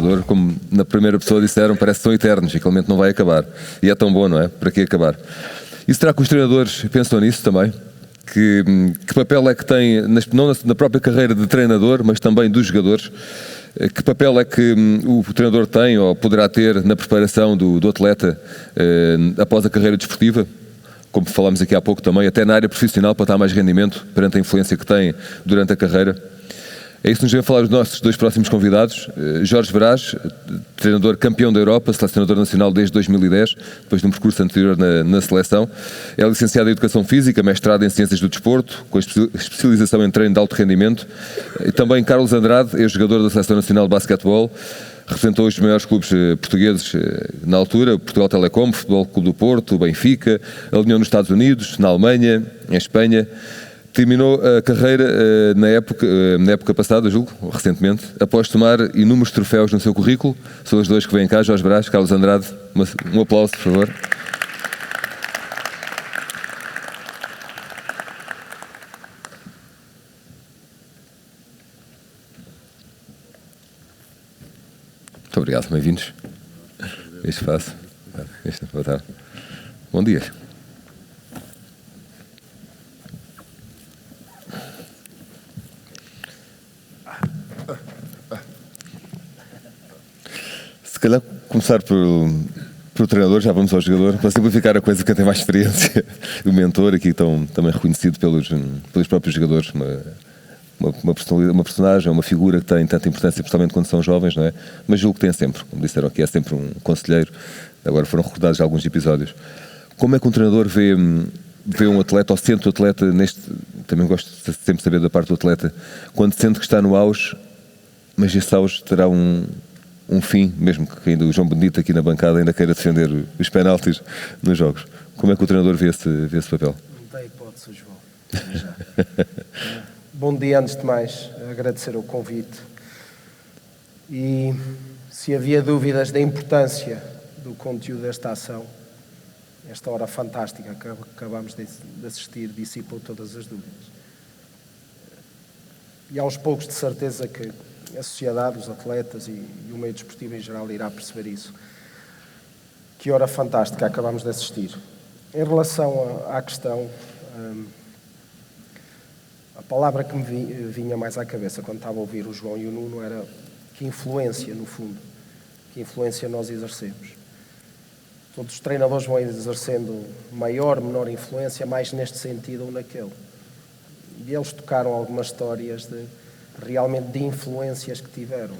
jogador, como na primeira pessoa disseram, parece que são eternos e que realmente não vai acabar. E é tão bom, não é? Para que acabar? E será que os treinadores pensam nisso também? Que papel é que têm, não na própria carreira de treinador, mas também dos jogadores? Que papel é que o treinador tem ou poderá ter na preparação do atleta após a carreira desportiva? Como falámos aqui há pouco também, até na área profissional, para dar mais rendimento perante a influência que tem durante a carreira. É isso que nos vem falar os nossos dois próximos convidados. Jorge Brás, treinador campeão da Europa, selecionador nacional desde 2010, depois de um percurso anterior na seleção. É licenciado em Educação Física, mestrado em Ciências do Desporto, com especialização em treino de alto rendimento. E também Carlos Andrade, ex-jogador da Seleção Nacional de Basquetebol, representou os maiores clubes portugueses na altura, Portugal Telecom, Futebol Clube do Porto, Benfica, alinhou nos Estados Unidos, na Alemanha, em Espanha. Terminou a carreira na época passada, julgo, recentemente, após tomar inúmeros troféus no seu currículo. São os dois que vêm cá, Jorge Brás, Carlos Andrade. Um aplauso, por favor. Muito obrigado, bem-vindos. Este espaço. Boa tarde. Bom dia. Se calhar começar pelo treinador, já vamos ao jogador, para simplificar a coisa, quem tem mais experiência. O mentor, aqui também reconhecido pelos próprios jogadores. Uma personagem, uma figura que tem tanta importância, principalmente quando são jovens, não é? Mas julgo que tem sempre, como disseram aqui, é sempre um conselheiro. Agora foram recordados alguns episódios. Como é que um treinador vê um atleta, ou sente o atleta também gosto de sempre saber da parte do atleta, quando sente que está no auge, mas esse auge terá um fim, mesmo que ainda o João Benedito aqui na bancada ainda queira defender os penaltis nos jogos. Como é que o treinador vê esse papel? Não tem hipótese, João. Já. Bom dia, antes de mais, agradecer o convite. E se havia dúvidas da importância do conteúdo desta ação, esta hora fantástica que acabamos de assistir dissipou todas as dúvidas. E aos poucos, de certeza, que a sociedade, os atletas e o meio desportivo em geral irá perceber isso. Que hora fantástica acabamos de assistir. Em relação à questão, a palavra que me vinha mais à cabeça quando estava a ouvir o João e o Nuno era que influência, no fundo, que influência nós exercemos. Todos os treinadores vão exercendo maior, menor influência, mais neste sentido ou naquele. E eles tocaram algumas histórias realmente de influências que tiveram.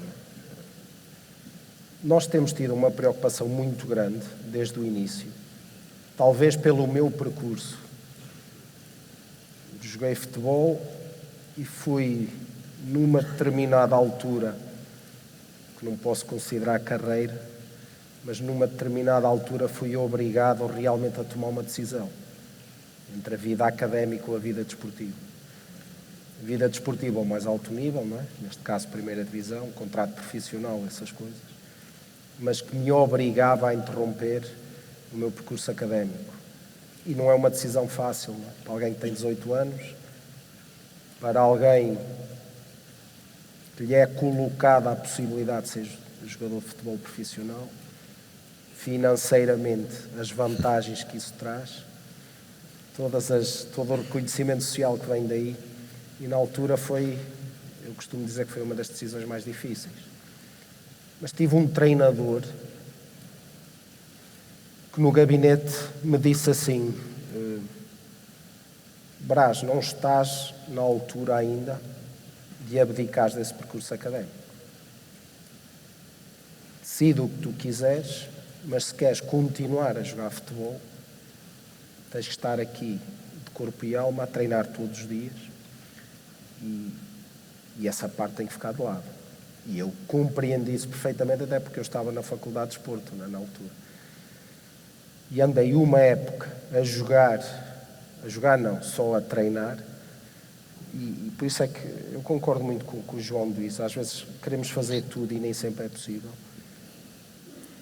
Nós temos tido uma preocupação muito grande desde o início, talvez pelo meu percurso. Joguei futebol e fui numa determinada altura, que não posso considerar carreira, mas numa determinada altura fui obrigado realmente a tomar uma decisão entre a vida académica ou a vida desportiva. A vida desportiva ao mais alto nível, não é? Neste caso primeira divisão, contrato profissional, essas coisas, mas que me obrigava a interromper o meu percurso académico. E não é uma decisão fácil, não é? Para alguém que tem 18 anos, para alguém que lhe é colocada a possibilidade de ser jogador de futebol profissional, financeiramente as vantagens que isso traz, todo o reconhecimento social que vem daí, e na altura eu costumo dizer que foi uma das decisões mais difíceis. Mas tive um treinador que no gabinete me disse assim: Brás, não estás na altura ainda de abdicares desse percurso académico. Decide o que tu quiseres, mas se queres continuar a jogar futebol, tens que estar aqui de corpo e alma a treinar todos os dias, e essa parte tem que ficar de lado. E eu compreendi isso perfeitamente, até porque eu estava na Faculdade de Desporto na altura. E andei uma época a jogar não, só a treinar, e por isso é que eu concordo muito com o que o João disse. Às vezes queremos fazer tudo e nem sempre é possível.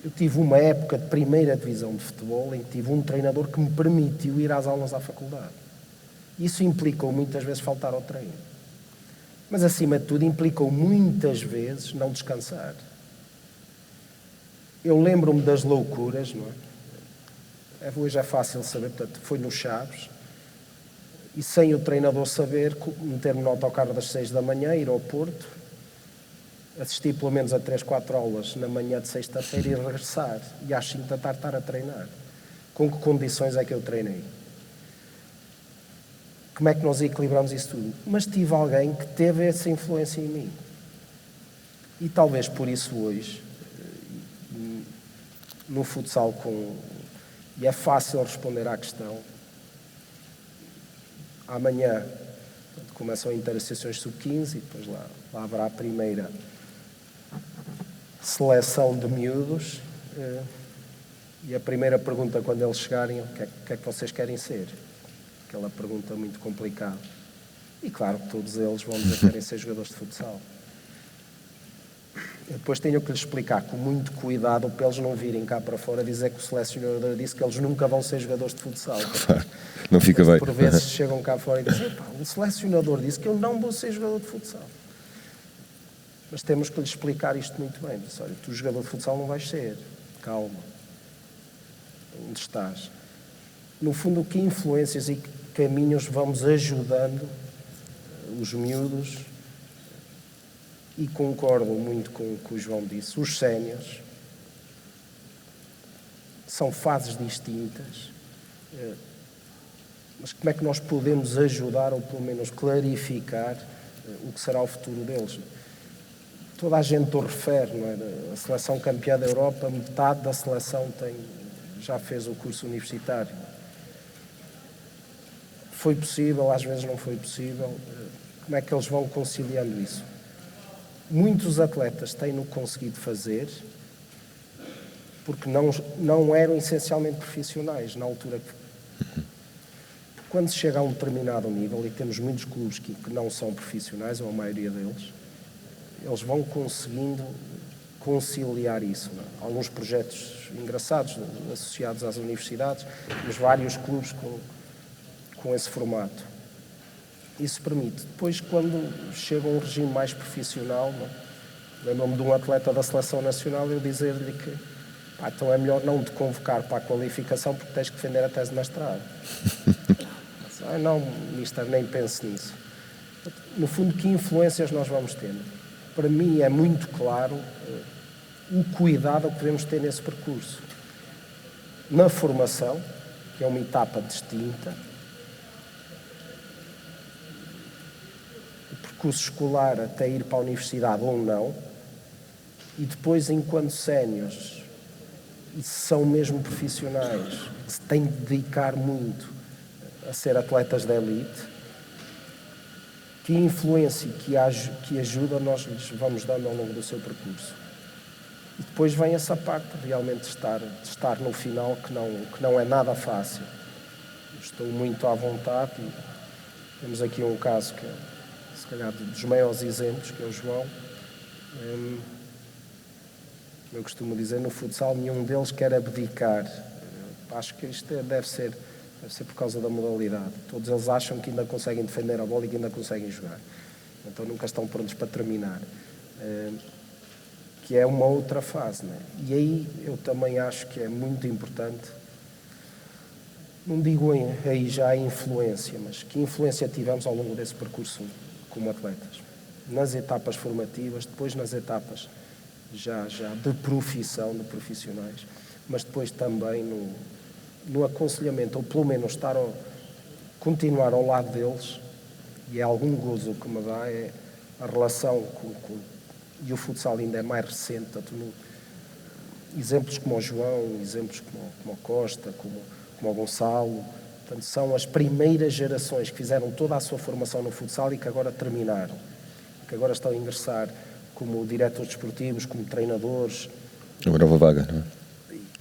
Eu tive uma época de primeira divisão de futebol em que tive um treinador que me permitiu ir às aulas à faculdade. Isso implicou muitas vezes faltar ao treino. Mas, acima de tudo, implicou muitas vezes não descansar. Eu lembro-me das loucuras, não é? Hoje é fácil saber, portanto, foi no Chaves, e sem o treinador saber, meter-me no autocarro das 6 da manhã, ir ao Porto, assistir pelo menos a 3, 4 aulas na manhã de sexta-feira e regressar, e às 5 da tarde estar a treinar. Com que condições é que eu treinei? Como é que nós equilibramos isso tudo? Mas tive alguém que teve essa influência em mim. E talvez por isso hoje, no futsal, e é fácil responder à questão, amanhã começam a interassociações sub-15 e depois lá haverá a primeira seleção de miúdos, e a primeira pergunta quando eles chegarem, o que é que vocês querem ser? Aquela pergunta muito complicada. E claro que todos eles vão dizer que querem ser jogadores de futsal. Eu depois tenho que lhes explicar com muito cuidado para eles não virem cá para fora dizer que o selecionador disse que eles nunca vão ser jogadores de futsal. Não fica bem. Por vezes chegam cá fora e dizem, o selecionador disse que eu não vou ser jogador de futsal. Mas temos que lhes explicar isto muito bem. Diz, olha, tu jogador de futsal não vais ser. Calma. Onde estás? No fundo, que influências e que caminhos vamos ajudando os miúdos? E concordo muito com o que o João disse. Os séniores são fases distintas. Mas como é que nós podemos ajudar ou pelo menos clarificar o que será o futuro deles? Toda a gente o refere, não é? A seleção campeã da Europa, metade da seleção já fez o curso universitário. Foi possível, às vezes não foi possível. Como é que eles vão conciliando isso? Muitos atletas têm-no conseguido fazer porque não eram essencialmente profissionais na altura. Quando se chega a um determinado nível, e temos muitos clubes que não são profissionais, ou a maioria deles, eles vão conseguindo conciliar isso. Não é? Alguns projetos engraçados associados às universidades, mas vários clubes com esse formato. Isso permite. Depois, quando chega a um regime mais profissional, lembro-me de um atleta da Seleção Nacional eu dizer-lhe que então é melhor não te convocar para a qualificação porque tens que defender a tese de mestrado. Não, mister, nem pense nisso. No fundo, que influências nós vamos tendo? Para mim é muito claro o cuidado que devemos ter nesse percurso. Na formação, que é uma etapa distinta, o percurso escolar até ir para a universidade ou não, e depois, enquanto séniores, e são mesmo profissionais, que se têm de dedicar muito a ser atletas de elite, que influência e que ajuda nós lhes vamos dando ao longo do seu percurso. E depois vem essa parte realmente de estar no final, que não é nada fácil. Estou muito à vontade e temos aqui um caso que é, se calhar, dos maiores exemplos, que é o João. Eu costumo dizer, no futsal, nenhum deles quer abdicar. Acho que isto deve ser por causa da modalidade. Todos eles acham que ainda conseguem defender a bola e que ainda conseguem jogar. Então nunca estão prontos para terminar. Que é uma outra fase, né? E aí eu também acho que é muito importante, não digo aí já a influência, mas que influência tivemos ao longo desse percurso como atletas. Nas etapas formativas, depois nas etapas já de profissão, de profissionais, mas depois também no aconselhamento, ou pelo menos continuar ao lado deles, e é algum gozo que me dá, é a relação e o futsal ainda é mais recente, tanto exemplos como o João, exemplos como o Costa, como o Gonçalo, portanto, são as primeiras gerações que fizeram toda a sua formação no futsal e que agora terminaram, que agora estão a ingressar como diretores desportivos, como treinadores. É uma nova vaga, não é?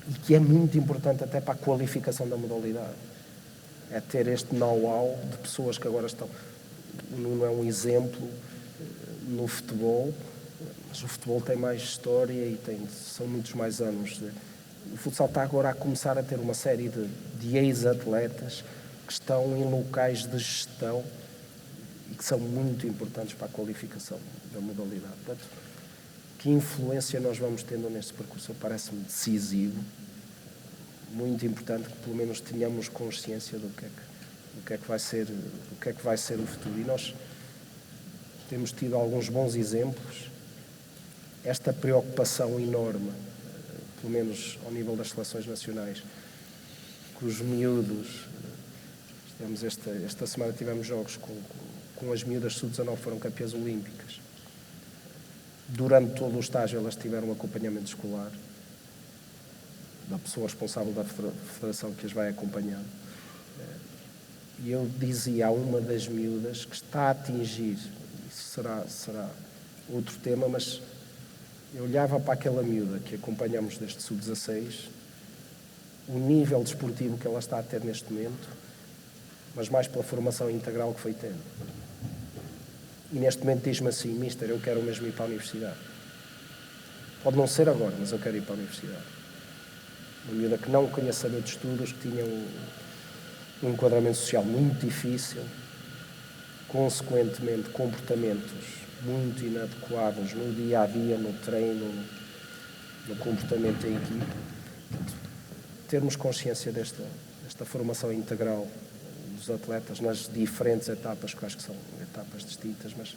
E que é muito importante até para a qualificação da modalidade. É ter este know-how de pessoas que agora estão... Não é um exemplo no futebol, mas o futebol tem mais história e são muitos mais anos. O futsal está agora a começar a ter uma série de ex-atletas que estão em locais de gestão e que são muito importantes para a qualificação da modalidade. Portanto, que influência nós vamos tendo neste percurso parece-me decisivo, muito importante que pelo menos tenhamos consciência do que é que vai ser o futuro. E nós temos tido alguns bons exemplos. Esta preocupação enorme, pelo menos ao nível das seleções nacionais, que os miúdos, esta semana tivemos jogos com as miúdas sub-19, foram campeãs olímpicas. Durante todo o estágio elas tiveram um acompanhamento escolar da pessoa responsável da federação que as vai acompanhando. E eu dizia a uma das miúdas que está a atingir, isso será outro tema, mas eu olhava para aquela miúda que acompanhamos desde sub-16, o nível desportivo que ela está a ter neste momento, mas mais pela formação integral que foi tendo. E neste momento diz-me assim: Mister, eu quero mesmo ir para a universidade. Pode não ser agora, mas eu quero ir para a universidade. Uma miúda que não queria saber de estudos, que tinha um enquadramento social muito difícil, consequentemente comportamentos muito inadequados no dia-a-dia, no treino, no comportamento em equipe. Portanto, termos consciência desta formação integral dos atletas nas diferentes etapas, que eu acho que são etapas distintas, mas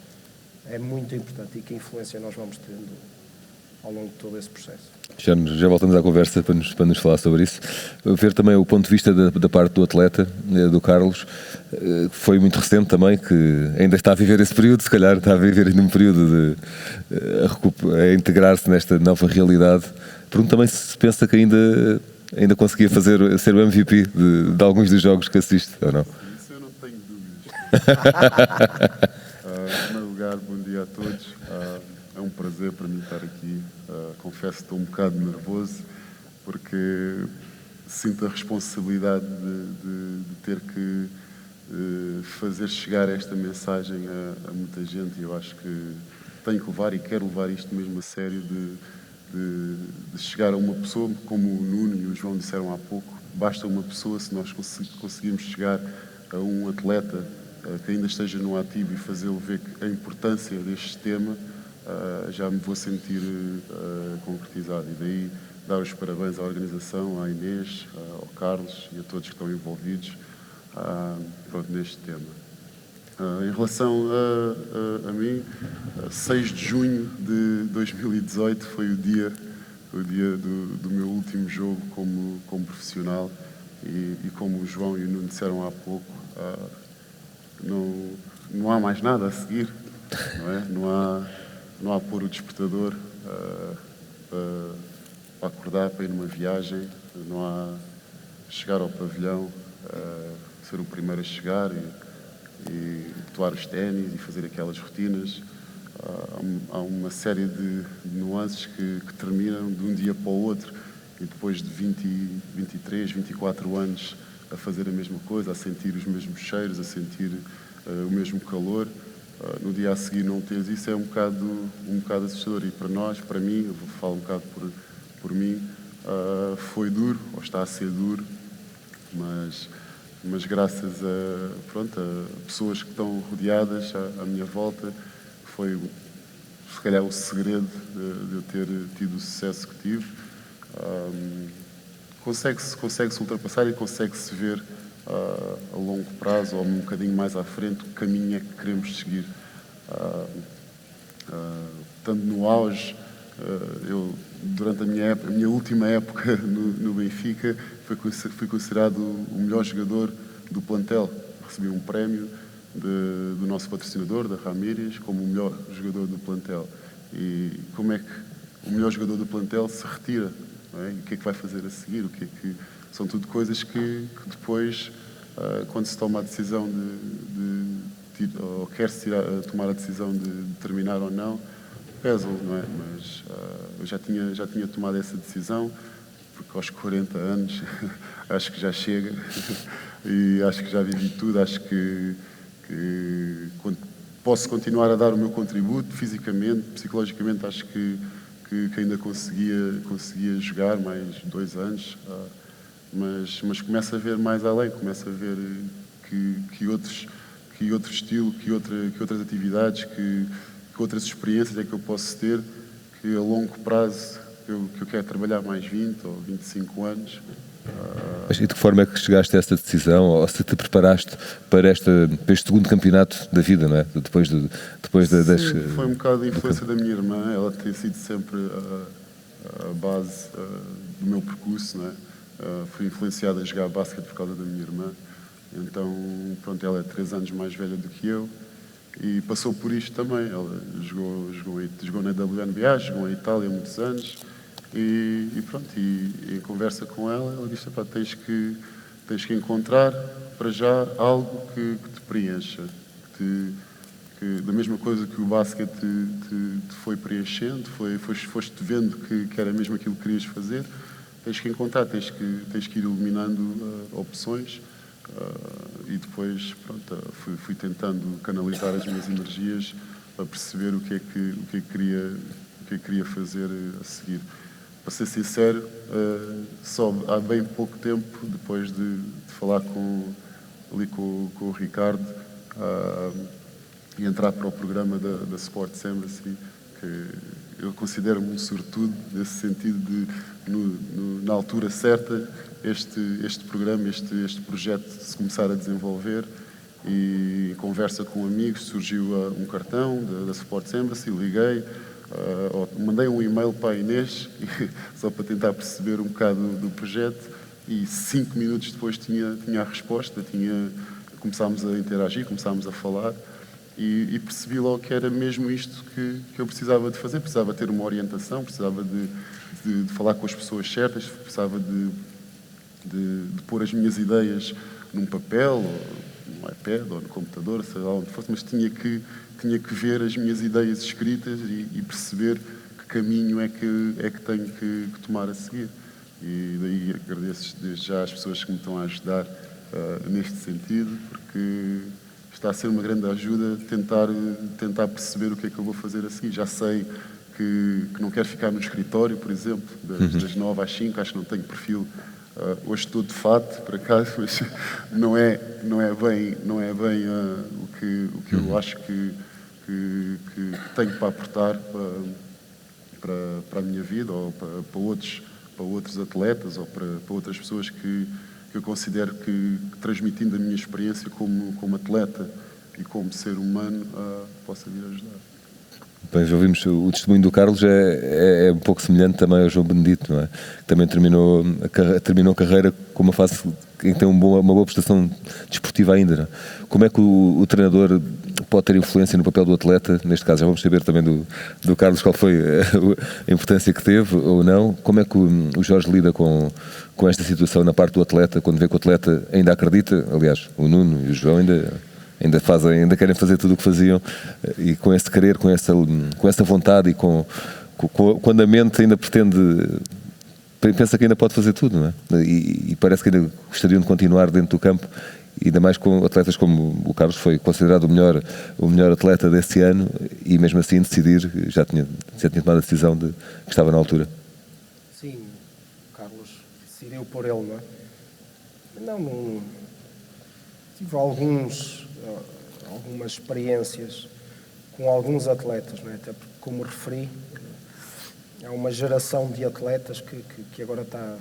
é muito importante, e que influência nós vamos tendo ao longo de todo esse processo. Já voltamos à conversa para nos falar sobre isso. Ver também o ponto de vista da parte do atleta, do Carlos, que foi muito recente também, que ainda está a viver esse período, se calhar está a viver ainda um período a integrar-se nesta nova realidade. Pergunto também se pensa que ainda conseguia ser o MVP de alguns dos jogos que assiste, ou não? Isso eu não tenho dúvidas. Em primeiro lugar, bom dia a todos. É um prazer para mim estar aqui. Confesso que estou um bocado nervoso, porque sinto a responsabilidade de ter que fazer chegar esta mensagem a muita gente, e eu acho que tenho que levar e quero levar isto mesmo a sério, de chegar a uma pessoa, como o Nuno e o João disseram há pouco. Basta uma pessoa, se nós conseguirmos chegar a um atleta que ainda esteja no ativo e fazê-lo ver a importância deste tema, já me vou sentir concretizado. E daí dar os parabéns à organização, à Inês, ao Carlos e a todos que estão envolvidos neste tema. Em relação a mim, 6 de junho de 2018 foi o dia do meu último jogo como profissional, e como o João e o Nuno disseram há pouco, não há mais nada a seguir, não é? Não há pôr o despertador para acordar, para ir numa viagem, não há chegar ao pavilhão, ser o primeiro a chegar e botar os ténis e fazer aquelas rotinas. Há uma série de nuances que terminam de um dia para o outro, e depois de 23, 24 anos a fazer a mesma coisa, a sentir os mesmos cheiros, a sentir o mesmo calor, no dia a seguir não teres isso é um bocado assustador. E para nós, para mim, eu vou falar um bocado por mim, foi duro, ou está a ser duro, mas graças a pessoas que estão rodeadas à minha volta, foi se calhar o segredo de eu ter tido o sucesso que tive. Consegue-se ultrapassar e consegue-se ver a longo prazo, ou um bocadinho mais à frente, o caminho é que queremos seguir. Estando no auge, eu, durante a minha última época no Benfica, fui considerado o melhor jogador do plantel. Recebi um prémio do nosso patrocinador, da Ramírez, como o melhor jogador do plantel. E como é que o melhor jogador do plantel se retira? Não é? E o que é que vai fazer a seguir? São tudo coisas que depois, quando se toma a decisão ou quer-se tomar a decisão de terminar ou não, pesam, não é? Mas eu já tinha tomado essa decisão, porque aos 40 anos acho que já chega e acho que já vivi tudo. Acho que posso continuar a dar o meu contributo fisicamente, psicologicamente. Acho que ainda conseguia jogar mais 2 anos, mas começo a ver mais além, começo a ver que outro estilo, que outras atividades, que outras experiências é que eu posso ter, que a longo prazo que eu quero trabalhar mais 20 ou 25 anos. Mas e de que forma é que chegaste a essa decisão, ou se te preparaste para este segundo campeonato da vida, não é? Depois Foi um bocado a influência da minha irmã, ela tem sido sempre a base do meu percurso, não é? Fui influenciado a jogar basquete por causa da minha irmã, então, pronto, ela é 3 anos mais velha do que eu e passou por isto também. Ela jogou na WNBA, jogou em Itália há muitos anos e pronto, em conversa com ela, ela disse: tens que encontrar para já algo que te preencha, da mesma coisa que o basquete te foi preenchendo, foste vendo que era mesmo aquilo que querias fazer, tens que encontrar, tens que ir eliminando opções e depois, pronto, fui tentando canalizar as minhas energias para perceber o que é que queria fazer a seguir. Para ser sincero, só há bem pouco tempo, depois de falar com o Ricardo e entrar para o programa da Sports Embassy, que eu considero-me um sortudo nesse sentido de, na altura certa, este programa, este projeto se começar a desenvolver, e em conversa com amigos surgiu um cartão da Sports Embassy, liguei, mandei um e-mail para a Inês só para tentar perceber um bocado do projeto, e 5 minutos depois tinha a resposta, começámos a interagir, começámos a falar e percebi logo que era mesmo isto que eu precisava de fazer. Precisava ter uma orientação, precisava de falar com as pessoas certas, precisava de pôr as minhas ideias num papel, ou no iPad, ou no computador, sei lá onde fosse, mas tinha que ver as minhas ideias escritas e perceber que caminho é que tenho que tomar a seguir. E daí agradeço desde já às pessoas que me estão a ajudar neste sentido, porque está a ser uma grande ajuda tentar perceber o que é que eu vou fazer a seguir. Já sei que não quero ficar no escritório, por exemplo, das 9 às 5, acho que não tenho perfil. Hoje estou de fato, por acaso, mas não é bem o que eu acho que tenho para aportar para a minha vida, ou para outros atletas, ou para outras pessoas que eu considero que, transmitindo a minha experiência como atleta e como ser humano, possa vir a ajudar. Bem, já ouvimos o testemunho do Carlos, é um pouco semelhante também ao João Benedito, não é? Que também terminou a carreira com uma fase em que tem uma boa prestação desportiva ainda, não é? Como é que o treinador pode ter influência no papel do atleta? Neste caso, já vamos saber também do Carlos qual foi a importância que teve ou não. Como é que o Jorge lida com esta situação na parte do atleta, quando vê que o atleta ainda acredita? Aliás, o Nuno e o João ainda querem fazer tudo o que faziam, e com esse querer, com essa vontade, e quando a mente ainda pensa que ainda pode fazer tudo, não é? E parece que ainda gostariam de continuar dentro do campo, ainda mais com atletas como o Carlos, foi considerado o melhor atleta desse ano, e mesmo assim decidir, já tinha tomado a decisão de que estava na altura. Sim, o Carlos decidiu por ele, não é? Não tive algumas experiências com alguns atletas, não é? Até porque, como referi, há uma geração de atletas que agora está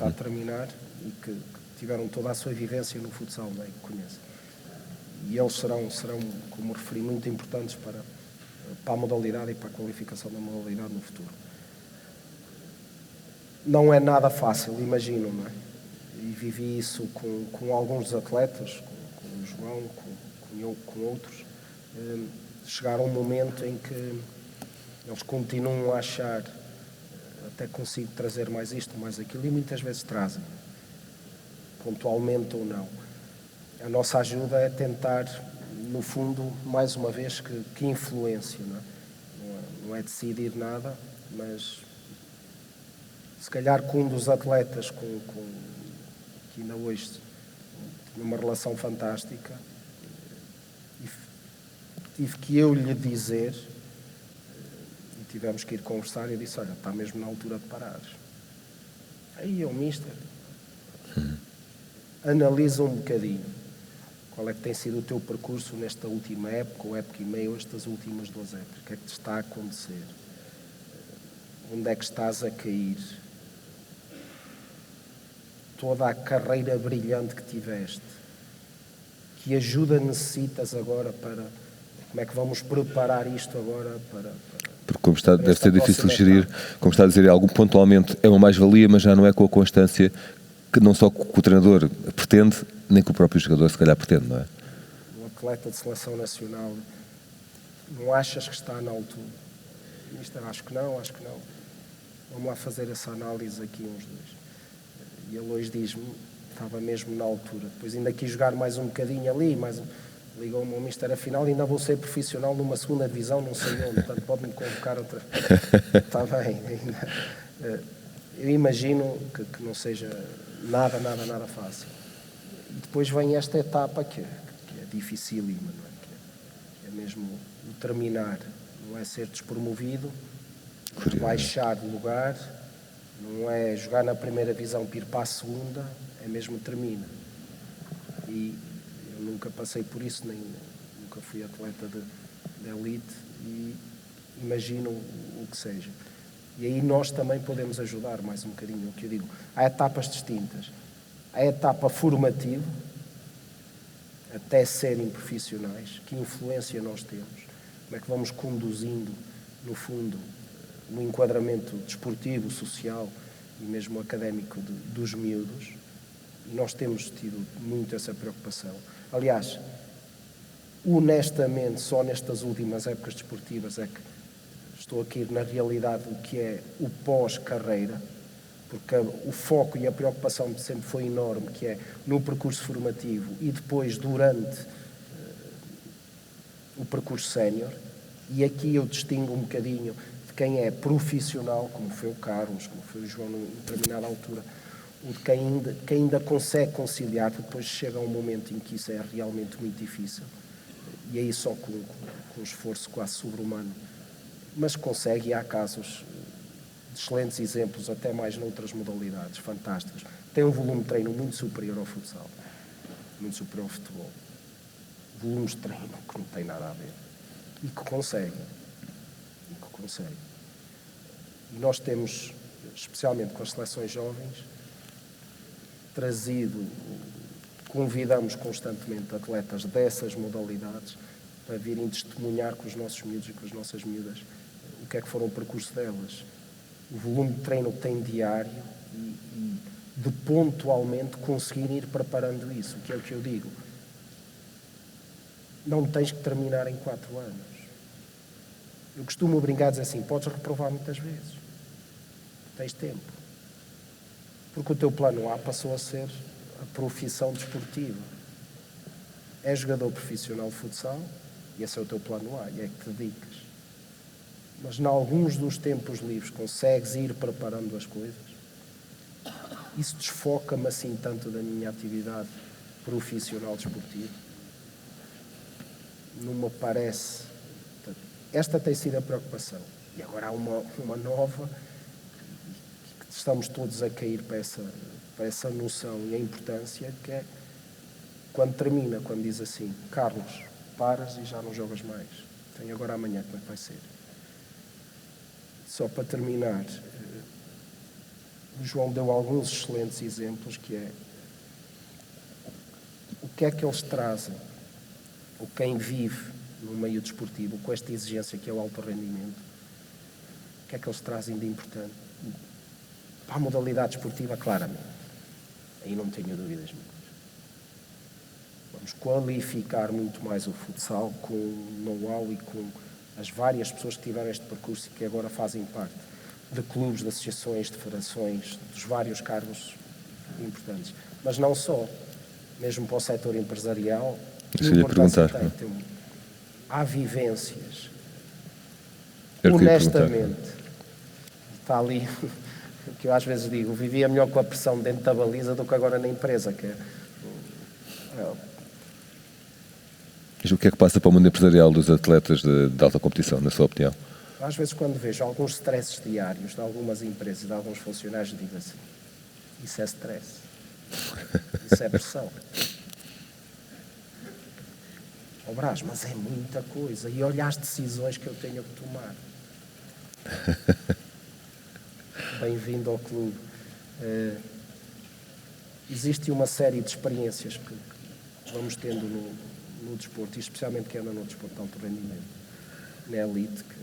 a terminar, e que tiveram toda a sua vivência no futsal, não é? Que conheço. E eles serão, como referi, muito importantes para a modalidade e para a qualificação da modalidade no futuro. Não é nada fácil, imagino, não é? E vivi isso com alguns atletas, com o João, com outros. Chegar a um momento em que eles continuam a achar até consigo trazer mais isto, mais aquilo, e muitas vezes trazem, pontualmente ou não. A nossa ajuda é tentar, no fundo, mais uma vez, que influência, não é? Não é decidir nada, mas se calhar com um dos atletas que ainda hoje tinha uma relação fantástica, tive que eu lhe dizer, e tivemos que ir conversar, e eu disse: olha, está mesmo na altura de parares. Aí eu, mister, analisa um bocadinho qual é que tem sido o teu percurso nesta última época, ou época e meia, ou estas últimas 2 épocas. O que é que te está a acontecer? onde é que estás a cair. Toda a carreira brilhante que tiveste. Que ajuda necessitas agora para... Como é que vamos preparar isto agora para porque como está, deve ser difícil gerir, etapa. como está a dizer, algo pontualmente é uma mais-valia, mas já não é com a constância que não só que o treinador pretende, nem que o próprio jogador se calhar pretende, não é? Um atleta de seleção nacional, não achas que está na altura? Mister, acho que não. Vamos lá fazer essa análise aqui uns dois. E ele hoje diz-me, estava mesmo na altura. Depois ainda quis jogar mais um bocadinho ali, ligou-me ao Mister, afinal ainda vou ser profissional numa segunda divisão, não sei onde, portanto pode-me convocar outra. Está bem, ainda. Eu imagino que não seja nada fácil. E depois vem esta etapa que é dificílima, não é? Que é mesmo o terminar, não é ser despromovido, não é baixar de lugar, não é jogar na primeira divisão para ir para a segunda, é mesmo termina. E eu nunca passei por isso, nunca fui atleta de elite e imagino o que seja. E aí nós também podemos ajudar mais um bocadinho, o que eu digo. Há etapas distintas. Há a etapa formativa, até serem profissionais, que influência nós temos, como é que vamos conduzindo, no fundo, no enquadramento desportivo, social e mesmo académico dos miúdos. E nós temos tido muito essa preocupação. Aliás, honestamente, só nestas últimas épocas desportivas é que estou aqui na realidade do que é o pós-carreira, porque o foco e a preocupação sempre foi enorme, que é no percurso formativo e depois durante o percurso sénior. E aqui eu distingo um bocadinho de quem é profissional, como foi o Carlos, como foi o João em determinada altura, o de quem ainda consegue conciliar, depois chega um momento em que isso é realmente muito difícil, e aí só com um esforço quase sobre-humano, mas consegue, e há casos de excelentes exemplos, até mais noutras modalidades, fantásticos. Tem um volume de treino muito superior ao futsal, muito superior ao futebol. Volumes de treino que não tem nada a ver. E que consegue. E nós temos, especialmente com as seleções jovens, convidamos constantemente atletas dessas modalidades para virem testemunhar com os nossos miúdos e com as nossas miúdas o que é que foram o percurso delas. O volume de treino que tem diário e de pontualmente conseguir ir preparando isso, que é o que eu digo. Não tens que terminar em 4 anos. Eu costumo brincar e dizer assim, podes reprovar muitas vezes. Tens tempo. Porque o teu plano A passou a ser a profissão desportiva. És jogador profissional de futsal e esse é o teu plano A e é que te dedicas. Mas em alguns dos tempos livres consegues ir preparando as coisas. Isso desfoca-me assim tanto da minha atividade profissional desportiva. Não me parece. Esta tem sido a preocupação. E agora há uma nova, que estamos todos a cair para essa noção e a importância, que é quando termina, quando diz assim, Carlos, paras e já não jogas mais. Tem agora amanhã, como é que vai ser? Só para terminar, o João deu alguns excelentes exemplos, que é o que é que eles trazem, ou quem vive no meio desportivo, com esta exigência que é o alto rendimento, o que é que eles trazem de importante? Para a modalidade desportiva, claramente. Aí não tenho dúvidas nenhuma. Vamos qualificar muito mais o futsal com know-how e com as várias pessoas que tiveram este percurso e que agora fazem parte de clubes, de associações, de federações, dos vários cargos importantes. Mas não só, mesmo para o setor empresarial, há vivências. Honestamente, está ali, que eu às vezes digo, vivia melhor com a pressão dentro da baliza do que agora na empresa, que é... O que é que passa para o mundo empresarial dos atletas de alta competição, na sua opinião? Às vezes, quando vejo alguns stresses diários de algumas empresas e de alguns funcionários, digo assim, isso é stress, isso é pressão. Brás, mas é muita coisa. E olha as decisões que eu tenho que tomar. bem-vindo ao clube. Existe uma série de experiências que vamos tendo no desporto, e especialmente que anda no desporto de alto rendimento, na elite, que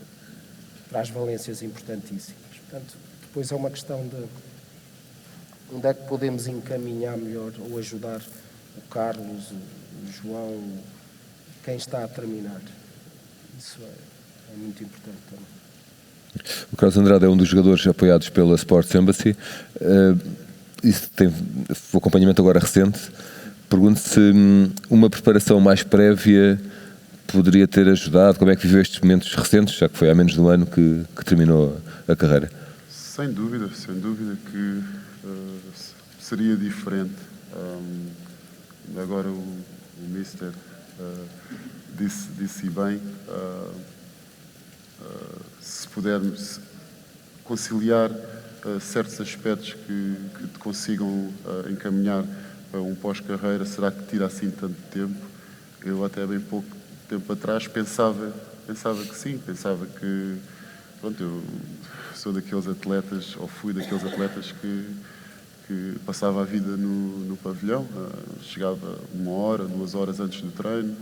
traz valências importantíssimas. Portanto, depois é uma questão de onde é que podemos encaminhar melhor ou ajudar o Carlos, o João, quem está a terminar. Isso é muito importante também. O Carlos Andrade é um dos jogadores apoiados pela Sports Embassy. Isso tem o acompanhamento agora recente. Pergunto se uma preparação mais prévia poderia ter ajudado. Como é que viveu estes momentos recentes, já que foi há menos de um ano que terminou a carreira? Sem dúvida que seria diferente. Agora o Mister disse bem, se pudermos conciliar certos aspectos que te consigam encaminhar para um pós-carreira, será que tira assim tanto tempo? Eu até bem pouco tempo atrás pensava que sim, pensava que, pronto, eu sou daqueles atletas, ou fui daqueles atletas que passava a vida no pavilhão, chegava 1 hora, 2 horas antes do treino,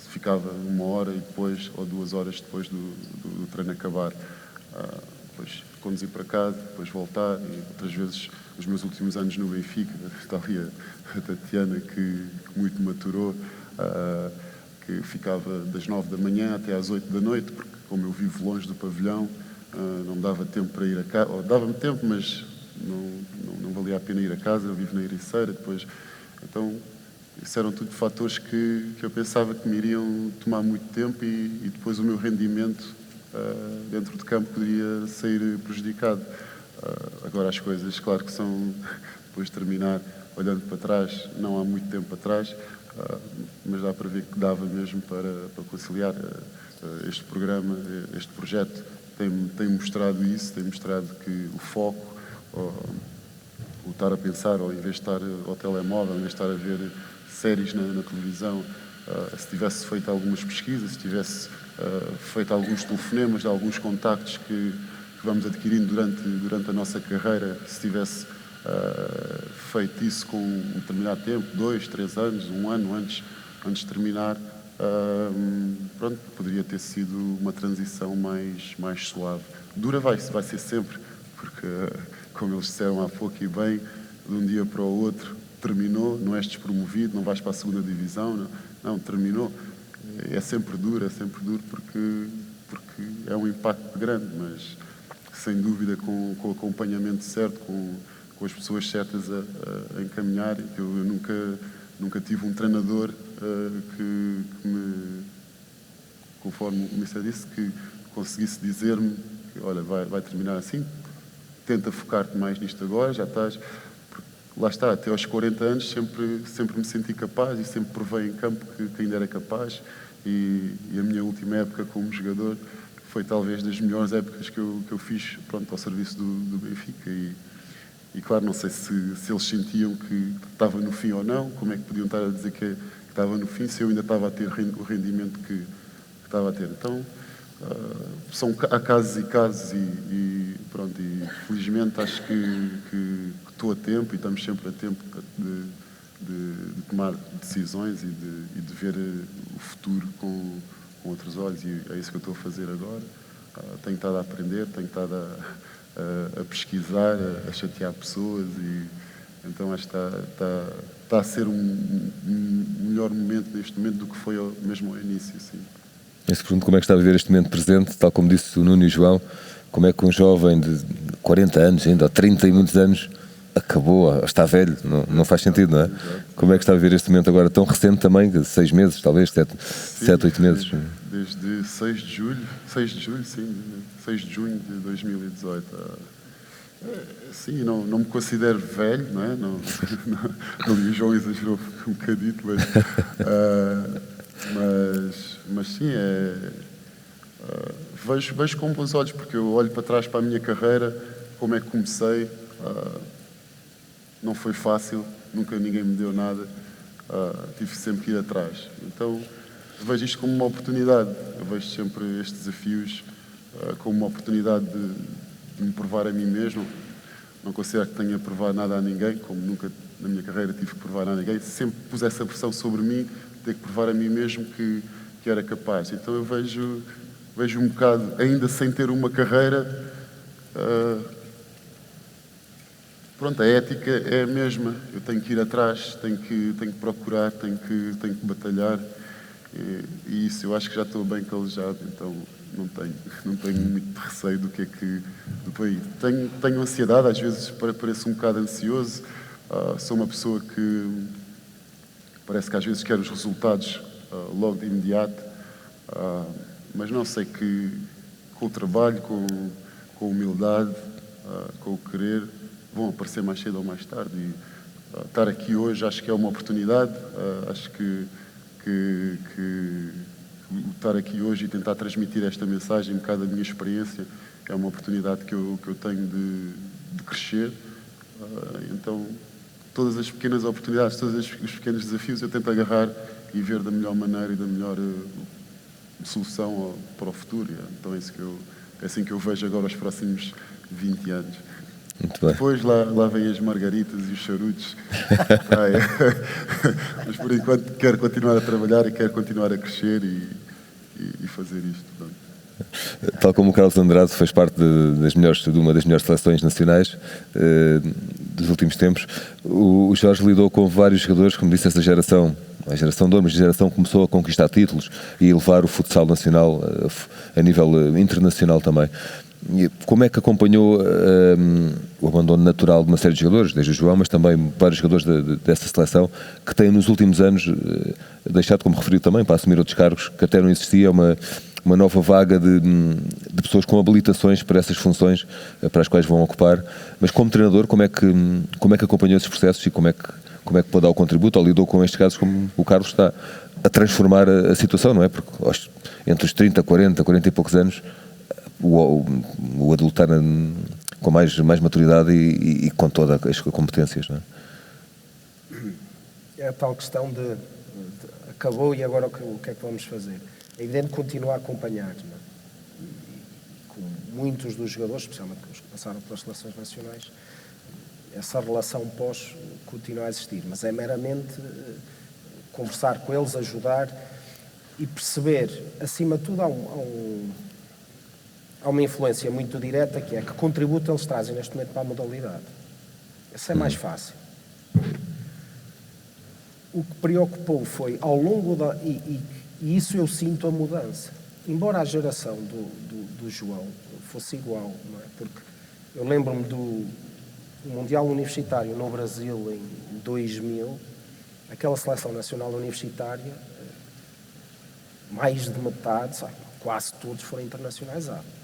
ficava 1 hora e depois, ou 2 horas depois do treino acabar, depois conduzir para casa, depois voltar, e outras vezes, os meus últimos anos no Benfica, está ali a Tatiana, que muito maturou, que ficava das 9 da manhã até às 8 da noite, porque como eu vivo longe do pavilhão, não me dava tempo para ir a casa, ou dava-me tempo, mas não valia a pena ir a casa, eu vivo na Ericeira, depois, então, isso eram tudo fatores que eu pensava que me iriam tomar muito tempo e depois o meu rendimento dentro de campo poderia sair prejudicado. Agora as coisas, claro que são, depois de terminar, olhando para trás, não há muito tempo atrás, mas dá para ver que dava mesmo para conciliar. Este programa, este projeto tem mostrado isso, tem mostrado que o foco, o estar a pensar, ou em vez de estar ao telemóvel, em vez de estar a ver séries na televisão, se tivesse feito algumas pesquisas, se tivesse feito alguns telefonemas de alguns contactos que vamos adquirindo durante a nossa carreira, se tivesse feito isso com um determinado tempo, 2, 3 anos, 1 ano antes de terminar, pronto, poderia ter sido uma transição mais suave. Dura vai ser sempre, porque, como eles disseram há pouco e bem, de um dia para o outro terminou, não és despromovido, não vais para a segunda divisão, não, terminou. É sempre duro porque é um impacto grande, mas sem dúvida com o acompanhamento certo, com as pessoas certas a encaminhar. Eu nunca tive um treinador que me, conforme o Mister disse, que conseguisse dizer-me que, olha, vai terminar assim, tenta focar-te mais nisto agora, já estás... Lá está, até aos 40 anos sempre me senti capaz e sempre provei em campo que ainda era capaz, e a minha última época como jogador foi talvez das melhores épocas que eu fiz, pronto, ao serviço do Benfica, e claro, não sei se eles sentiam que estava no fim ou não, como é que podiam estar a dizer que estava no fim, se eu ainda estava a ter o rendimento que estava a ter. Então, há casos e casos, e pronto, e felizmente acho que estou a tempo, e estamos sempre a tempo de tomar decisões e de ver o futuro com outros olhos, e é isso que eu estou a fazer agora. Tenho estado a aprender, tenho estado a pesquisar, a chatear pessoas, e então acho que está a ser um melhor momento neste momento do que foi mesmo ao início, sim. Eu se pergunto como é que está a viver este momento presente, tal como disse o Nuno e o João, como é que um jovem de 40 anos ainda, ou 30 e muitos anos, acabou, está velho, não faz sentido, não é? Como é que está a viver este momento agora tão recente também, 6 meses, talvez, 7, 8 meses? Desde 6 de junho de 2018. Sim, não me considero velho, não é? O João exagerou um bocadito, mas sim, vejo com bons olhos, porque eu olho para trás para a minha carreira, como é que comecei, não foi fácil, nunca ninguém me deu nada, tive sempre que ir atrás. Então, vejo isto como uma oportunidade, eu vejo sempre estes desafios como uma oportunidade me provar a mim mesmo. Não considero que tenha provado nada a ninguém, como nunca na minha carreira tive que provar nada a ninguém. Sempre pus essa pressão sobre mim, ter que provar a mim mesmo que era capaz. Então eu vejo um bocado, ainda sem ter uma carreira, pronto, a ética é a mesma. Eu tenho que ir atrás, tenho que procurar, tenho que batalhar. E isso eu acho que já estou bem calejado, então não tenho muito receio do que é que do aí. Tenho ansiedade, às vezes pareço um bocado ansioso. Sou uma pessoa que parece que às vezes quer os resultados logo de imediato, mas não, sei que com o trabalho, com a humildade, com o querer, vão aparecer mais cedo ou mais tarde. E estar aqui hoje acho que é uma oportunidade. Acho que estar aqui hoje e tentar transmitir esta mensagem, um bocado da minha experiência, é uma oportunidade que eu tenho de crescer. Então, todas as pequenas oportunidades, todos os pequenos desafios eu tento agarrar e ver da melhor maneira e da melhor solução para o futuro. Então é assim que eu vejo agora os próximos 20 anos. Muito bem. Depois lá vêm as margaritas e os charutos. Mas por enquanto quero continuar a trabalhar e quero continuar a crescer e fazer isto. Portanto. Tal como o Carlos Andrade fez parte de uma das melhores seleções nacionais dos últimos tempos, o Jorge lidou com vários jogadores, como disse, essa geração, a geração de ouro, mas a geração começou a conquistar títulos e elevar o futsal nacional a nível internacional também. E como é que acompanhou o abandono natural de uma série de jogadores, desde o João, mas também vários jogadores dessa seleção, que têm nos últimos anos deixado, como referiu também, para assumir outros cargos, que até não existia uma nova vaga de pessoas com habilitações para essas funções para as quais vão ocupar. Mas como treinador, como é que acompanhou esses processos e como é que pode dar o contributo ou lidou com estes casos, como o Carlos está a transformar a situação, não é? Porque entre os 30, 40 e poucos anos, o adulto está com mais maturidade e com todas as competências, não é? É a tal questão de acabou e agora o que é que vamos fazer? É evidente que continua a acompanhar, não é? E com muitos dos jogadores, especialmente os que passaram pelas seleções nacionais, essa relação pós continua a existir, mas é meramente conversar com eles, ajudar e perceber, acima de tudo, há uma influência muito direta, que é que contributo eles trazem neste momento para a modalidade. Isso é mais fácil. O que preocupou foi, ao longo e isso eu sinto a mudança. Embora a geração do João fosse igual, não é? Porque eu lembro-me do Mundial Universitário no Brasil em 2000, aquela seleção nacional universitária, mais de metade, quase todos foram internacionalizados.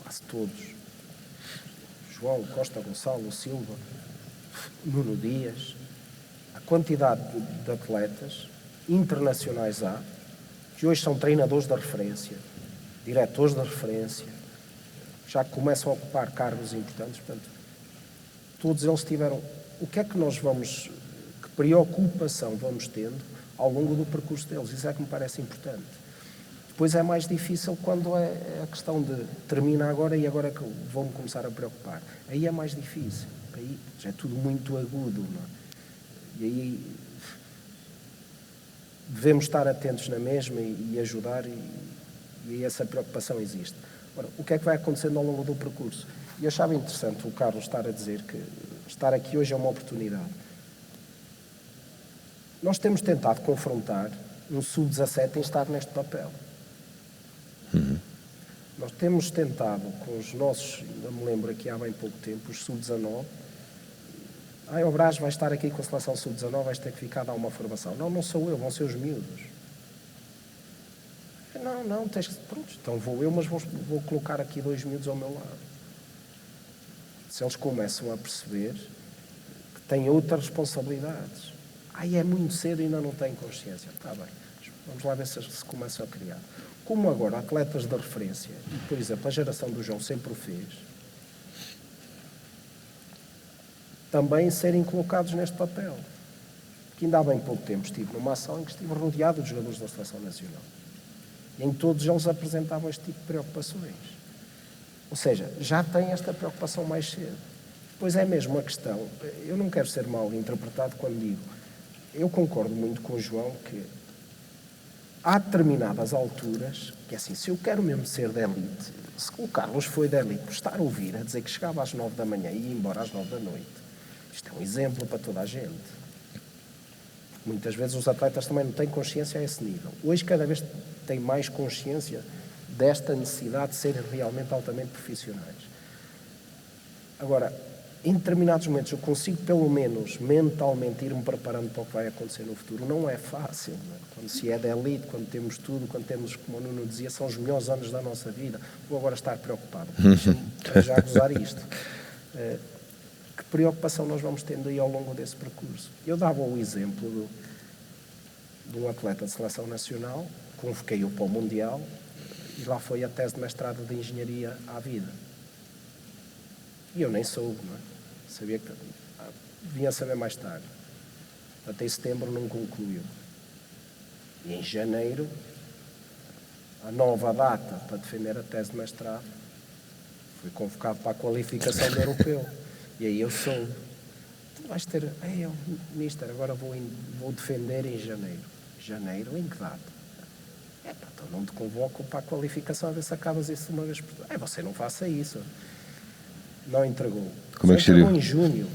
Quase todos. João, Costa, Gonçalo, Silva, Nuno Dias. A quantidade de atletas internacionais há, que hoje são treinadores da referência, diretores da referência, já começam a ocupar cargos importantes. Portanto, todos eles tiveram... O que é que nós vamos... Que preocupação vamos tendo ao longo do percurso deles? Isso é que me parece importante. Depois é mais difícil quando é a questão de termina agora e agora que vou-me começar a preocupar. Aí é mais difícil. Aí já é tudo muito agudo, não é? E aí devemos estar atentos na mesma e ajudar e essa preocupação existe. Ora, o que é que vai acontecendo ao longo do percurso? E eu achava interessante o Carlos estar a dizer que estar aqui hoje é uma oportunidade. Nós temos tentado confrontar um sub-17 em estar neste papel. Nós temos tentado com os nossos, ainda me lembro aqui há bem pouco tempo, os sub-19, o Brás vai estar aqui com a seleção sub-19, vais ter que ficar a dar uma formação. Não sou eu, vão ser os miúdos. Não, tens que... Pronto, então vou eu, mas vou colocar aqui 2 miúdos ao meu lado. Se eles começam a perceber que têm outras responsabilidades. É muito cedo e ainda não têm consciência. Está bem, vamos lá ver se começam a criar. Como agora, atletas de referência, e por exemplo, a geração do João sempre o fez, também serem colocados neste papel. Que ainda há bem pouco tempo estive numa ação em que estive rodeado de jogadores da Seleção Nacional. E em todos eles apresentavam este tipo de preocupações. Ou seja, já tem esta preocupação mais cedo. Pois é mesmo uma questão, eu não quero ser mal interpretado quando digo, eu concordo muito com o João que há determinadas alturas que, assim, se eu quero mesmo ser de elite, se o Carlos foi de elite por estar a ouvir, a dizer que chegava às 9 da manhã e ia embora às 9 da noite, isto é um exemplo para toda a gente. Muitas vezes os atletas também não têm consciência a esse nível. Hoje cada vez têm mais consciência desta necessidade de serem realmente altamente profissionais. Agora, em determinados momentos eu consigo pelo menos mentalmente ir-me preparando para o que vai acontecer no futuro. Não é fácil, não é? Quando se é de elite, quando temos tudo, quando temos, como o Nuno dizia, são os melhores anos da nossa vida. Vou agora estar preocupado. Deixa-me já gozar isto. Que preocupação nós vamos tendo aí ao longo desse percurso? Eu dava o exemplo de um atleta de seleção nacional, convoquei-o para o Mundial e lá foi a tese de mestrado de Engenharia à Vida. E eu nem soube, não é? Sabia que vinha a saber mais tarde. Até setembro não concluiu. E em janeiro, a nova data para defender a tese de mestrado, fui convocado para a qualificação do europeu. E aí eu soube. Tu vais ter... mister, agora vou defender em janeiro. Janeiro, em que data? Então não te convoco para a qualificação a ver se acabas isso de uma vez por todas. Você não faça isso. Não entregou. Como é que entregou em junho.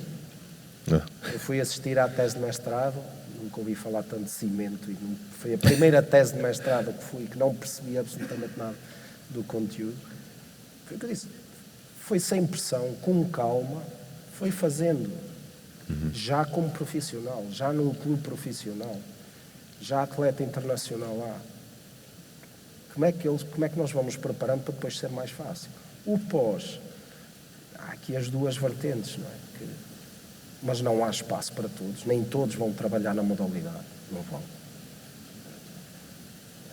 Eu fui assistir à tese de mestrado, nunca ouvi falar tanto de cimento, e foi a primeira tese de mestrado que fui, que não percebi absolutamente nada do conteúdo. Foi o que eu disse. Foi sem pressão, com calma, foi fazendo, já como profissional, já num clube profissional, já atleta internacional lá. Como é que nós vamos preparando para depois ser mais fácil? O pós, há aqui as duas vertentes, não é? Mas não há espaço para todos, nem todos vão trabalhar na modalidade, não vão.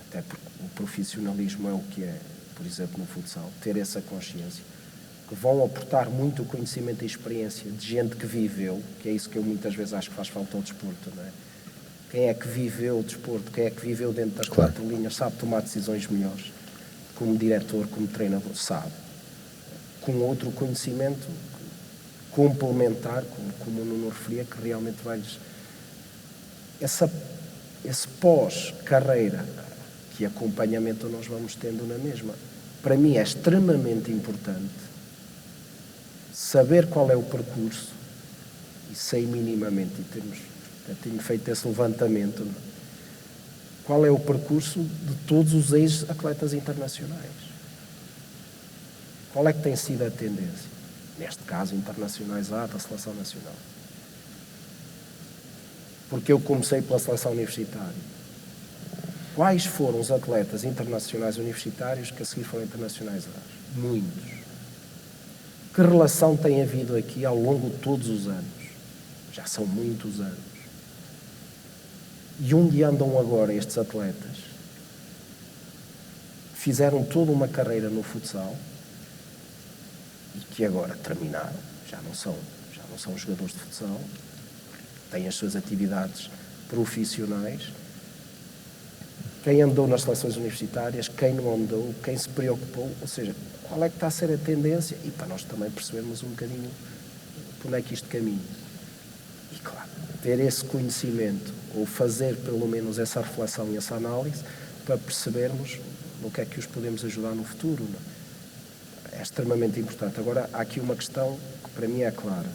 Até porque o profissionalismo é o que é, por exemplo, no futsal, ter essa consciência, que vão aportar muito o conhecimento e experiência de gente que viveu, que é isso que eu muitas vezes acho que faz falta ao desporto, não é? Quem é que viveu o desporto, quem é que viveu dentro das quatro linhas, sabe tomar decisões melhores, como diretor, como treinador, sabe. Com outro conhecimento complementar, como o Nuno referia, que realmente vai-lhes... Esse pós-carreira, que acompanhamento nós vamos tendo na mesma, para mim é extremamente importante saber qual é o percurso, e sei minimamente, tenho feito esse levantamento, qual é o percurso de todos os ex-atletas internacionais. Qual é que tem sido a tendência? Neste caso, internacionais A da Seleção Nacional. Porque eu comecei pela Seleção Universitária. Quais foram os atletas internacionais universitários que a seguir foram internacionais A? Muitos. Que relação tem havido aqui ao longo de todos os anos? Já são muitos anos. E onde andam agora estes atletas? Fizeram toda uma carreira no futsal e que agora terminaram, já não são jogadores de futsal, têm as suas atividades profissionais. Quem andou nas seleções universitárias, quem não andou, quem se preocupou, ou seja, qual é que está a ser a tendência e para nós também percebermos um bocadinho por onde é que isto caminha. E claro, ter esse conhecimento ou fazer pelo menos essa reflexão e essa análise para percebermos no que é que os podemos ajudar no futuro, não é? É extremamente importante. Agora, há aqui uma questão que para mim é clara,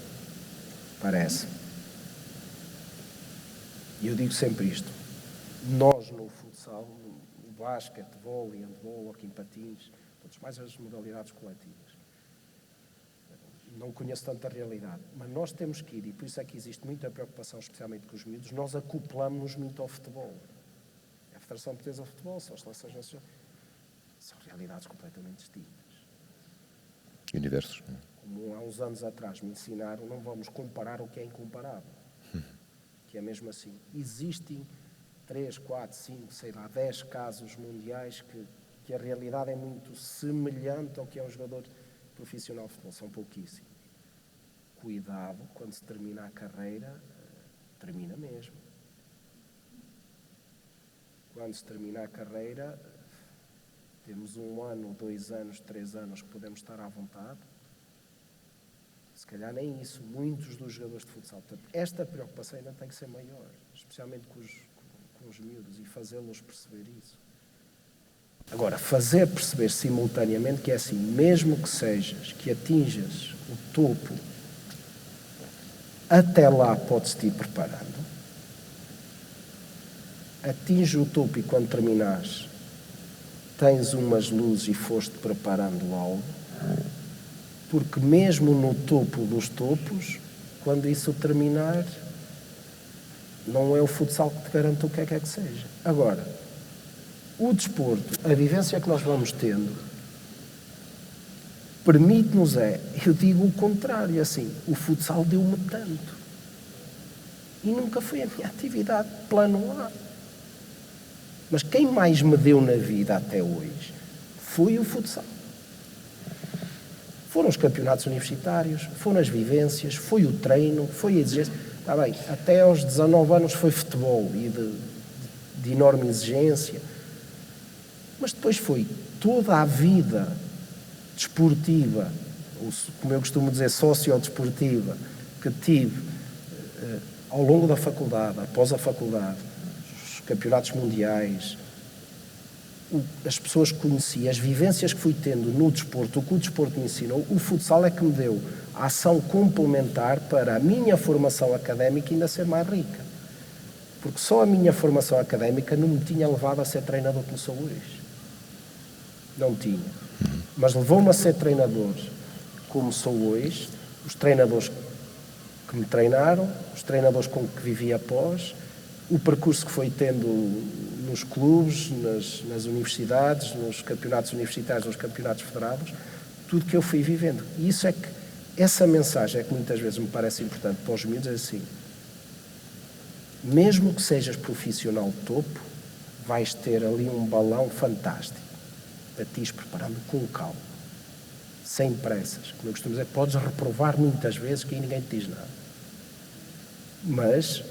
parece. E eu digo sempre isto. Nós, no futsal, no basquete, vôlei, handball, hockey em patins, todas mais as modalidades coletivas, não conheço tanta realidade, mas nós temos que ir, e por isso é que existe muita preocupação, especialmente com os miúdos, nós acoplamos-nos muito ao futebol. A Federação Portuguesa de Futebol, são as seleções nacionais, são realidades completamente distintas. Universos. Como há uns anos atrás me ensinaram, não vamos comparar o que é incomparável. Que é mesmo assim. Existem 3, 4, 5, sei lá, 10 casos mundiais que a realidade é muito semelhante ao que é um jogador profissional de futebol. São pouquíssimos. Cuidado, quando se termina a carreira, termina mesmo. Quando se termina a carreira, Temos 1 ano, 2 anos, 3 anos que podemos estar à vontade. Se calhar nem isso, muitos dos jogadores de futsal. Portanto, esta preocupação ainda tem que ser maior, especialmente com os miúdos, e fazê-los perceber isso. Agora, fazer perceber simultaneamente que é assim, mesmo que sejas, que atinjas o topo, até lá podes-te ir preparando. Atinge o topo e quando terminares, tens umas luzes e foste preparando logo. Porque mesmo no topo dos topos, quando isso terminar, não é o futsal que te garante o que é que seja. Agora, o desporto, a vivência que nós vamos tendo, permite-nos eu digo o contrário, assim, o futsal deu-me tanto. E nunca foi a minha atividade plano A. Mas quem mais me deu na vida até hoje foi o futsal. Foram os campeonatos universitários, foram as vivências, foi o treino, foi a exigência. Está bem, até aos 19 anos foi futebol e de enorme exigência. Mas depois foi toda a vida desportiva, ou, como eu costumo dizer, sociodesportiva, que tive ao longo da faculdade, após a faculdade, os campeonatos mundiais, as pessoas que conheci, as vivências que fui tendo no desporto, o que o desporto me ensinou, o futsal é que me deu a ação complementar para a minha formação académica ainda ser mais rica. Porque só a minha formação académica não me tinha levado a ser treinador como sou hoje. Não tinha. Mas levou-me a ser treinador como sou hoje, os treinadores que me treinaram, os treinadores com que vivi após, o percurso que foi tendo nos clubes, nas universidades, nos campeonatos universitários, nos campeonatos federados, tudo que eu fui vivendo. E isso é que, essa mensagem é que muitas vezes me parece importante para os miúdos, é assim, mesmo que sejas profissional de topo, vais ter ali um balão fantástico para ti ir preparando com calma, sem pressas. Como eu costumo dizer, podes reprovar muitas vezes que aí ninguém te diz nada. Mas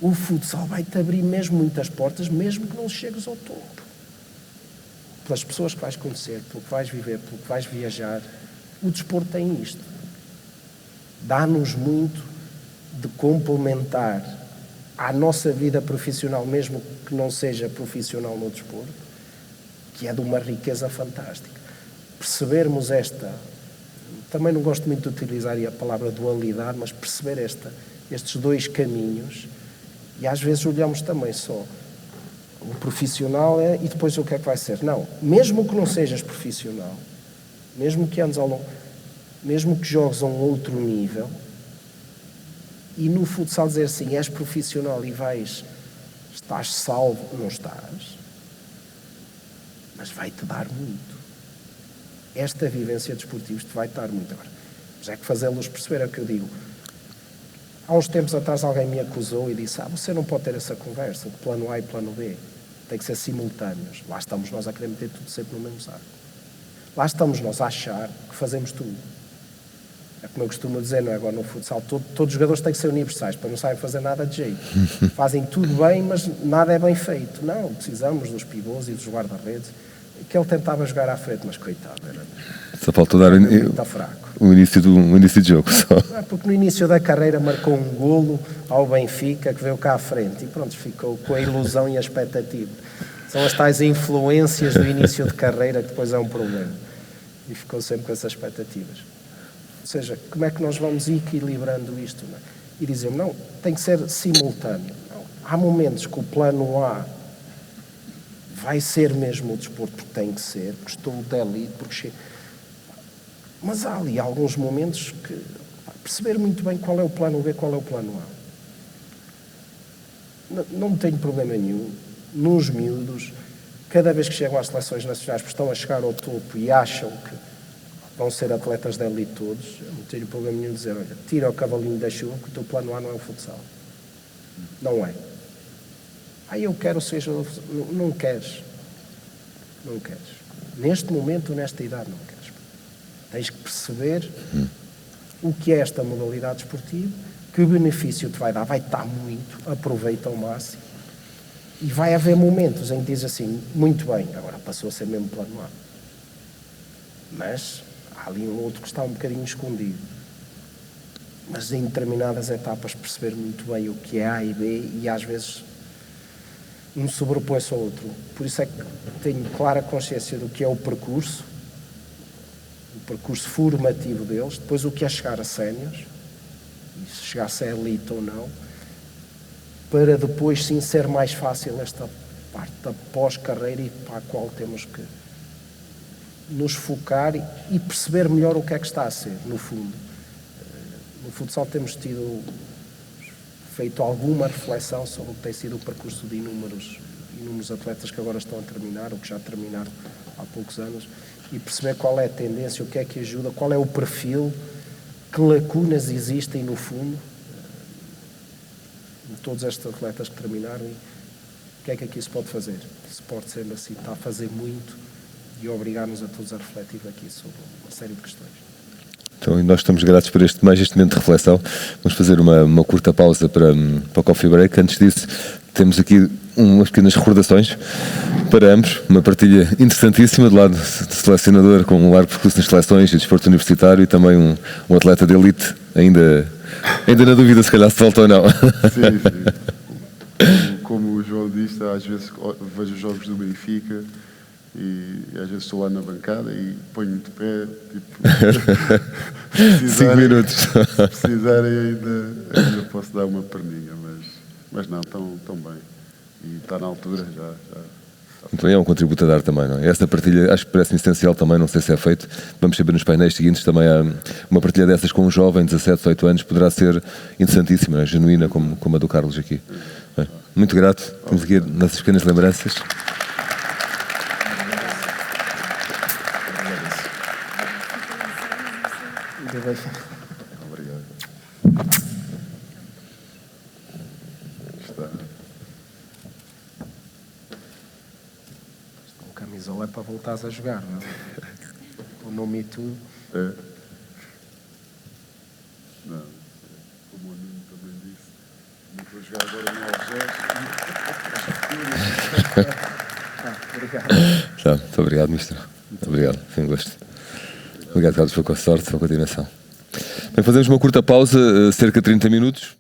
o futsal vai-te abrir mesmo muitas portas, mesmo que não chegues ao topo. Pelas pessoas que vais conhecer, pelo que vais viver, pelo que vais viajar, o desporto tem isto. Dá-nos muito de complementar à nossa vida profissional, mesmo que não seja profissional no desporto, que é de uma riqueza fantástica. Percebermos esta, também não gosto muito de utilizar a palavra dualidade, mas perceber estes dois caminhos, e às vezes olhamos também só o profissional e depois o que é que vai ser. Não, mesmo que não sejas profissional, mesmo que andes ao longo, mesmo que jogues a um outro nível, e no futsal dizer assim, és profissional e estás salvo, não estás, mas vai-te dar muito. Esta vivência desportiva te vai dar muito. Agora, mas é que fazê-los perceber, é o que eu digo. Há uns tempos atrás alguém me acusou e disse, você não pode ter essa conversa de plano A e plano B, tem que ser simultâneos. Lá estamos nós a querer meter tudo sempre no mesmo saco. Lá estamos nós a achar que fazemos tudo. É como eu costumo dizer, não é? Agora no futsal, todos os jogadores têm que ser universais, para não saberem fazer nada de jeito. Fazem tudo bem, mas nada é bem feito. Não, precisamos dos pivôs e dos guarda-redes. Que ele tentava jogar à frente, mas coitado, era só faltou dar muito fraco. o início de jogo. Só. Porque no início da carreira marcou um golo ao Benfica, que veio cá à frente, e pronto, ficou com a ilusão e a expectativa. São as tais influências do início de carreira que depois é um problema. E ficou sempre com essas expectativas. Ou seja, como é que nós vamos equilibrando isto? Não é? E dizer, não, tem que ser simultâneo. Não. Há momentos que o plano A vai ser mesmo o desporto, porque tem que ser, porque estou de elite, porque chego. Mas há ali alguns momentos que perceber muito bem qual é o plano B, qual é o plano A. Não tenho problema nenhum. Nos miúdos, cada vez que chegam às seleções nacionais, porque estão a chegar ao topo e acham que vão ser atletas de elite todos, eu não tenho problema nenhum de dizer, olha, tira o cavalinho da chuva, que o teu plano A não é o futsal. Não é. Eu quero ser jogador. Não queres. Não queres. Neste momento, nesta idade, não queres. Tens que perceber o que é esta modalidade esportiva, que benefício te vai dar. Vai-te dar muito. Aproveita ao máximo. E vai haver momentos em que diz assim, muito bem, agora passou a ser mesmo plano A. Mas há ali um outro que está um bocadinho escondido. Mas em determinadas etapas perceber muito bem o que é A e B e às vezes um sobrepõe-se ao outro. Por isso é que tenho clara consciência do que é o percurso formativo deles, depois o que é chegar a séniores, e se chegar-se a elite ou não, para depois sim ser mais fácil esta parte da pós-carreira e para a qual temos que nos focar e perceber melhor o que é que está a ser, no fundo. No futsal temos feito alguma reflexão sobre o que tem sido o percurso de inúmeros atletas que agora estão a terminar, ou que já terminaram há poucos anos, e perceber qual é a tendência, o que é que ajuda, qual é o perfil, que lacunas existem no fundo, de todos estes atletas que terminaram, e o que é que aqui se pode fazer. Se pode ser assim, está a fazer muito e obrigar-nos a todos a refletir aqui sobre uma série de questões. Então, e nós estamos gratos por este momento de reflexão. Vamos fazer uma curta pausa para o coffee break. Antes disso, temos aqui umas pequenas recordações para ambos. Uma partilha interessantíssima do lado do selecionador, com um largo percurso nas seleções e desporto universitário, e também um atleta de elite, ainda na dúvida se calhar se volta ou não. Sim, sim. Como o João disse, às vezes vejo os jogos do Benfica e às vezes estou lá na bancada e ponho-me de pé, tipo, 5 minutos. Se precisarem ainda posso dar uma perninha, mas não, estão bem. E está na altura já. Então é um contributo a dar também, não é? Esta partilha acho que parece-me essencial também, não sei se é feito. Vamos saber nos painéis seguintes também há uma partilha dessas com um jovem de 17, 18 anos, poderá ser interessantíssima, não é? Genuína, como a do Carlos aqui. Bem, muito grato, temos aqui nossas pequenas lembranças. Obrigado. Está. O camisola é para voltares a jogar, não é? O nome e tudo. É. Não, como o Nuno também disse, não estou a jogar agora no Algés. Obrigado. Tá, muito obrigado, mister. Muito obrigado, foi um gosto. Obrigado, Carlos, foi com a sorte, foi com a continuação. Bem, fazemos uma curta pausa, cerca de 30 minutos.